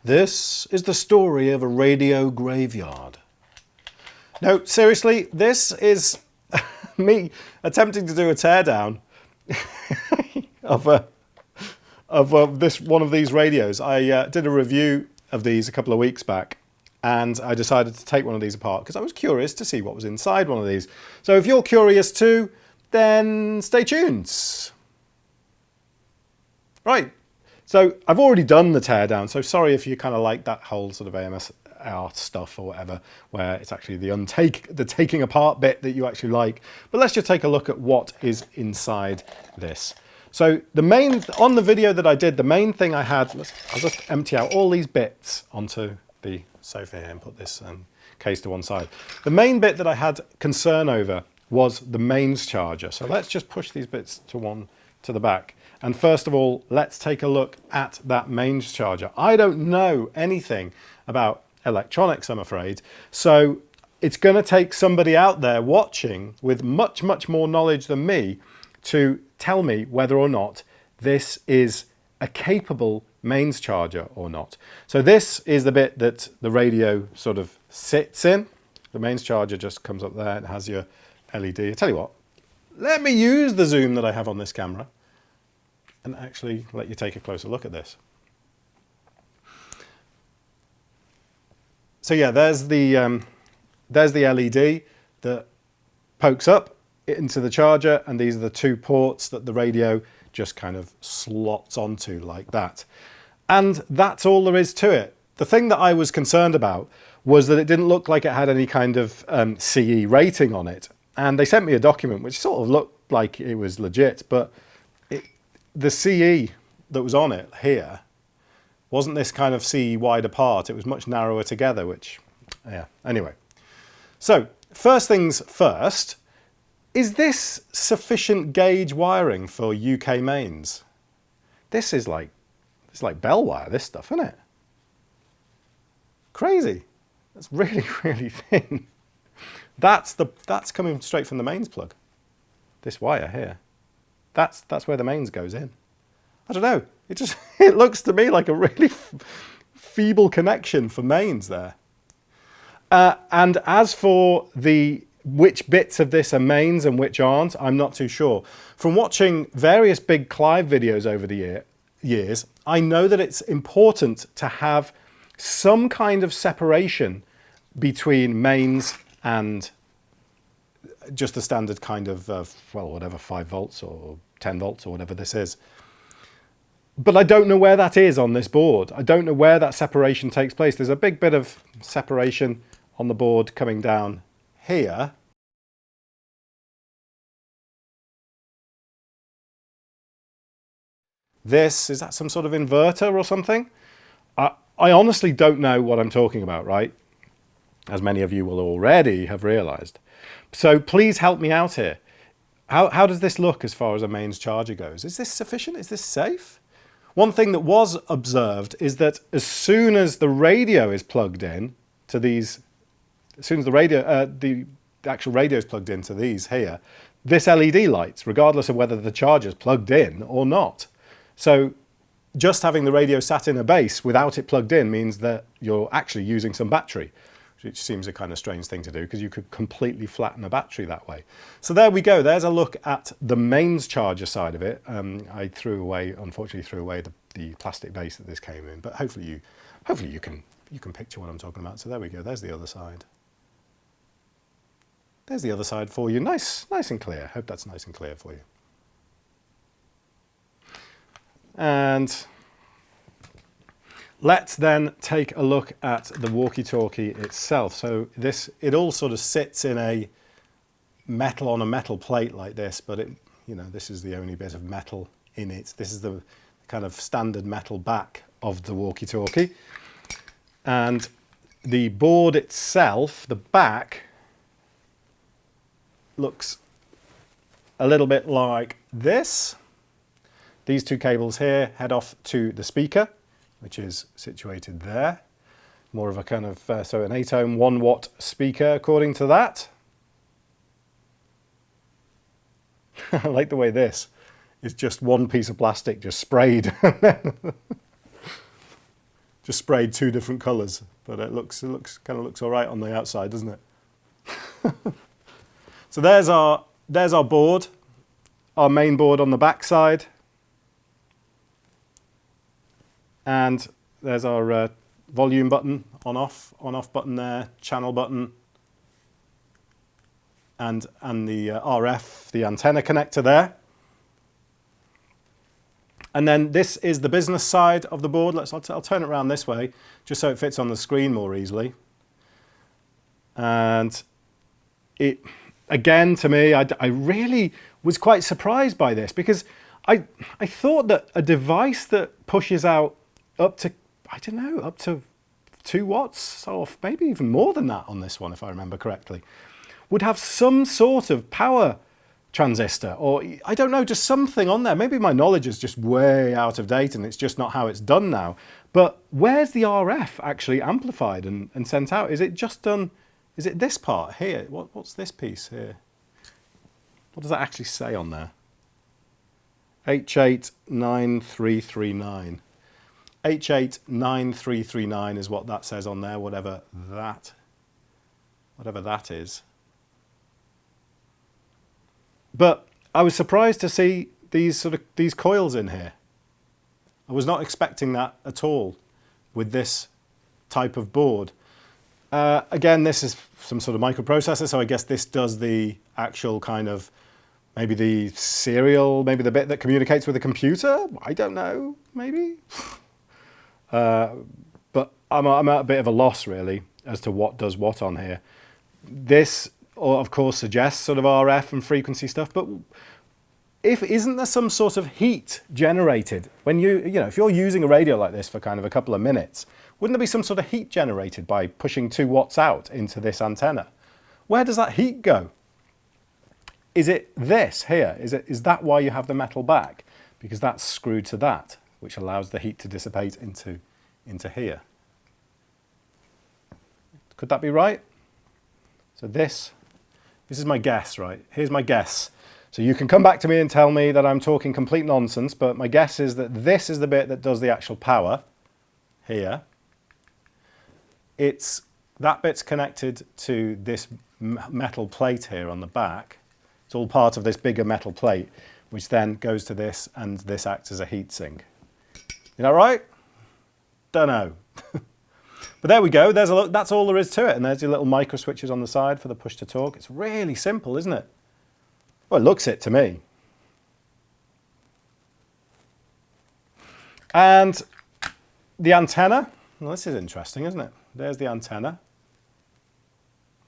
This is the story of a radio graveyard. No, seriously, this is me attempting to do a teardown of one of these radios. I did a review of these a couple of weeks back, and I decided to take one of these apart because I was curious to see what was inside one of these. So if you're curious too, then stay tuned. Right. So I've already done the teardown, so sorry if you kind of like that whole sort of AMSR stuff or whatever, where it's actually the taking apart bit that you actually like. But let's just take a look at what is inside this. So on the video that I did, the main thing I had, I'll just empty out all these bits onto the sofa here and put this case to one side. The main bit that I had concern over was the mains charger. So let's just push these bits to the back. And first of all, let's take a look at that mains charger. I don't know anything about electronics, I'm afraid. So it's going to take somebody out there watching with much, much more knowledge than me to tell me whether or not this is a capable mains charger or not. So this is the bit that the radio sort of sits in. The mains charger just comes up there. It has your LED. I tell you what, let me use the zoom that I have on this camera and actually let you take a closer look at this. So yeah, there's the LED that pokes up into the charger, and these are the two ports that the radio just kind of slots onto like that. And that's all there is to it. The thing that I was concerned about was that it didn't look like it had any kind of CE rating on it. And they sent me a document which sort of looked like it was legit, but the CE that was on it here wasn't this kind of CE wide apart. It was much narrower together, which, yeah, anyway. So first things first, is this sufficient gauge wiring for UK mains? This is like, it's like bell wire, this stuff, isn't it? Crazy. That's really, really thin. That's coming straight from the mains plug. This wire here. That's where the mains goes in. I don't know. It looks to me like a really feeble connection for mains there. And as for which bits of this are mains and which aren't, I'm not too sure. From watching various big Clive videos over the years, I know that it's important to have some kind of separation between mains and just the standard kind of, well, whatever, 5 volts or 10 volts or whatever this is. But I don't know where that is on this board. I don't know where that separation takes place. There's a big bit of separation on the board coming down here. Is that some sort of inverter or something? I honestly don't know what I'm talking about, right? As many of you will already have realized. So please help me out here. How does this look as far as a mains charger goes? Is this sufficient? Is this safe? One thing that was observed is that as soon as the radio is plugged in to these, as soon as the actual radio is plugged into these here, this LED lights, regardless of whether the charger's plugged in or not. So just having the radio sat in a base without it plugged in means that you're actually using some battery, which seems a kind of strange thing to do because you could completely flatten a battery that way. So there we go. There's a look at the mains charger side of it. I unfortunately threw away the plastic base that this came in, but hopefully you can picture what I'm talking about. So there we go. There's the other side. There's the other side for you. Nice and clear. Hope that's nice and clear for you. And let's then take a look at the walkie-talkie itself. So it all sort of sits in a metal plate like this, but this is the only bit of metal in it. This is the kind of standard metal back of the walkie-talkie. And the board itself, the back, looks a little bit like this. These two cables here head off to the speaker, which is situated there. More of a kind of, so an 8 ohm 1 watt speaker according to that. I like the way this is just one piece of plastic just sprayed. Just sprayed 2 different colours, but it kind of looks all right on the outside, doesn't it? So there's our board, our main board on the back side, and there's our volume button, on-off button there, channel button, and the RF, the antenna connector there. And then this is the business side of the board. I'll turn it around this way, just so it fits on the screen more easily. And it, again, to me, I really was quite surprised by this, because I thought that a device that pushes out up to, I don't know, up to 2 watts, or maybe even more than that on this one, if I remember correctly, would have some sort of power transistor, or I don't know, just something on there. Maybe my knowledge is just way out of date and it's just not how it's done now. But where's the RF actually amplified and sent out? Is it just done, is it this part here? What's this piece here? What does that actually say on there? H89339. H89339 is what that says on there, whatever that is. But I was surprised to see these coils in here. I was not expecting that at all with this type of board. Again, this is some sort of microprocessor, so I guess this does the actual kind of, maybe the serial, maybe the bit that communicates with the computer. I don't know, maybe. But I'm at a bit of a loss really as to what does what on here. This, of course, suggests sort of RF and frequency stuff, but isn't there some sort of heat generated when if you're using a radio like this for kind of a couple of minutes, wouldn't there be some sort of heat generated by pushing 2 watts out into this antenna? Where does that heat go? Is it this here? Is that why you have the metal back? Because that's screwed to that, which allows the heat to dissipate into here. Could that be right? So this is my guess, right? Here's my guess. So you can come back to me and tell me that I'm talking complete nonsense, but my guess is that this is the bit that does the actual power here. That bit's connected to this metal plate here on the back. It's all part of this bigger metal plate, which then goes to this, and this acts as a heat sink. Is that right? Don't know. But there we go. That's all there is to it. And there's your little micro switches on the side for the push to talk. It's really simple, isn't it? Well, it looks it to me. And the antenna. Well, this is interesting, isn't it? There's the antenna.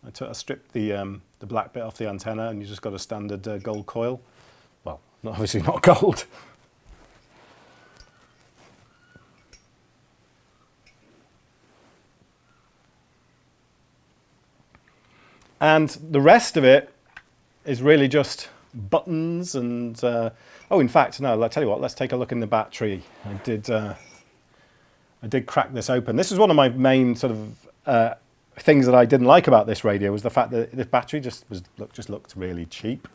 I stripped the black bit off the antenna, and you just got a standard gold coil. Well, obviously not gold. And the rest of it is really just buttons and, oh, in fact, no, I'll tell you what, let's take a look in the battery. I did crack this open. This is one of my main sort of things that I didn't like about this radio, was the fact that this battery just looked really cheap.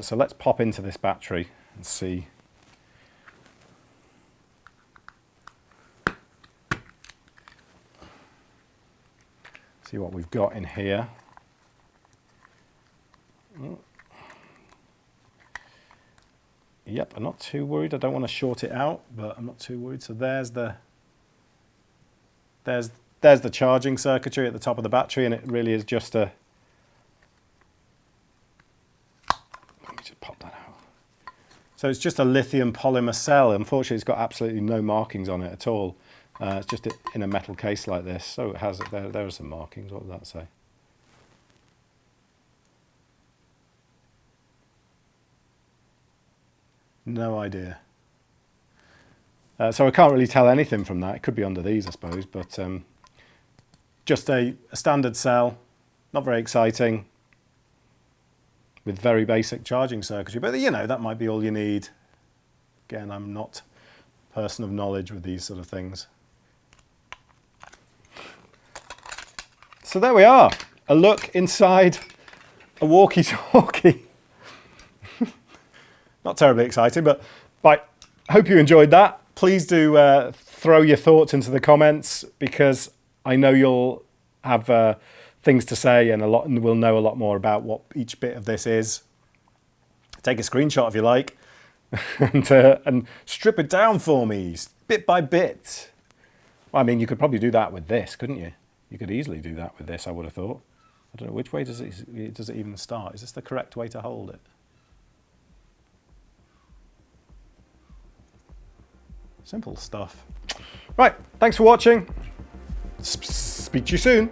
So let's pop into this battery and see. See what we've got in here. Yep, I'm not too worried. I don't want to short it out, but I'm not too worried. So there's the charging circuitry at the top of the battery, and it really is just a... Let me just pop that out. So it's just a lithium polymer cell. Unfortunately, it's got absolutely no markings on it at all. It's just in a metal case like this. So it has, there are some markings. What does that say? No idea. So I can't really tell anything from that. It could be under these, I suppose, but just a standard cell, not very exciting, with very basic charging circuitry. But you know, that might be all you need. Again, I'm not a person of knowledge with these sort of things. So there we are, a look inside a walkie-talkie. Not terribly exciting, but right, hope you enjoyed that. Please do throw your thoughts into the comments, because I know you'll have things to say and we'll know a lot more about what each bit of this is. Take a screenshot if you like, and strip it down for me, bit by bit. Well, I mean, you could probably do that with this, couldn't you? You could easily do that with this, I would have thought. I don't know, which way does it even start? Is this the correct way to hold it? Simple stuff. Right, thanks for watching. Speak to you soon.